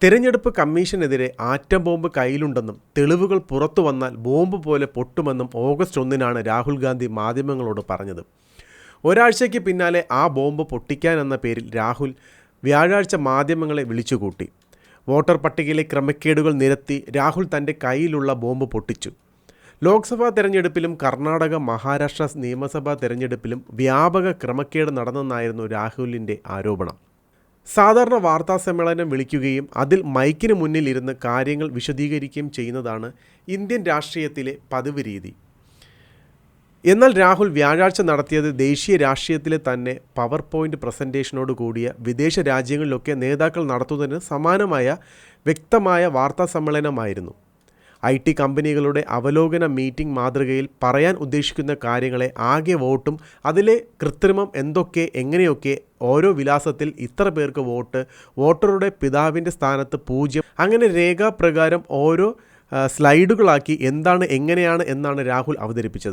തിരഞ്ഞെടുപ്പ് കമ്മീഷനെതിരെ atom bomb കയ്യിലുണ്ടെന്നും തെളിവുകൾ പുറത്തു വന്നാൽ ബോംബ് പോലെ പൊട്ടുമെന്നും ഓഗസ്റ്റ് 1-നാണ് രാഹുൽ ഗാന്ധി മാധ്യമങ്ങളോട് പറഞ്ഞത്. ഒരാഴ്ചയ്ക്ക് പിന്നാലെ ആ ബോംബ് പൊട്ടിക്കാനെന്ന പേരിൽ രാഹുൽ വ്യാഴാഴ്ച മാധ്യമങ്ങളെ വിളിച്ചുകൂട്ടി. വോട്ടർ പട്ടികയിലെ ക്രമക്കേടുകൾ നിരത്തി രാഹുൽ തൻ്റെ കയ്യിലുള്ള ബോംബ് പൊട്ടിച്ചു. ലോക്സഭാ തെരഞ്ഞെടുപ്പിലും കർണാടക, മഹാരാഷ്ട്ര നിയമസഭാ തെരഞ്ഞെടുപ്പിലും വ്യാപക ക്രമക്കേട് നടന്നെന്നായിരുന്നു രാഹുലിൻ്റെ ആരോപണം. സാധാരണ വാർത്താ സമ്മേളനം വിളിക്കുകയും അതിൽ മൈക്കിന് മുന്നിൽ ഇരുന്ന് കാര്യങ്ങൾ വിശദീകരിക്കുകയും ചെയ്യുന്നതാണ് ഇന്ത്യൻ രാഷ്ട്രീയത്തിലെ പതിവ് രീതി. എന്നാൽ രാഹുൽ വ്യാഴാഴ്ച നടത്തിയത് ദേശീയ രാഷ്ട്രീയത്തിലെ തന്നെ പവർ പോയിൻ്റ് പ്രസൻറ്റേഷനോട് കൂടിയ വിദേശ രാജ്യങ്ങളിലൊക്കെ നേതാക്കൾ നടത്തുന്നതിന് സമാനമായ വ്യക്തമായ വാർത്താ സമ്മേളനമായിരുന്നു. IT കമ്പനികളുടെ അവലോകന മീറ്റിംഗ് മാതൃകയിൽ പറയാൻ ഉദ്ദേശിക്കുന്ന കാര്യങ്ങളെ ആകെ വോട്ടും അതിലെ കൃത്രിമം എന്തൊക്കെ എങ്ങനെയൊക്കെ ഓരോ വിലാസത്തിൽ ഇത്ര പേർക്ക് വോട്ട്, വോട്ടറുടെ പിതാവിൻ്റെ സ്ഥാനത്ത് 0 അങ്ങനെ രേഖാപ്രകാരം ഓരോ സ്ലൈഡുകളാക്കി എന്താണ് എങ്ങനെയാണ് എന്നാണ് രാഹുൽ അവതരിപ്പിച്ചത്.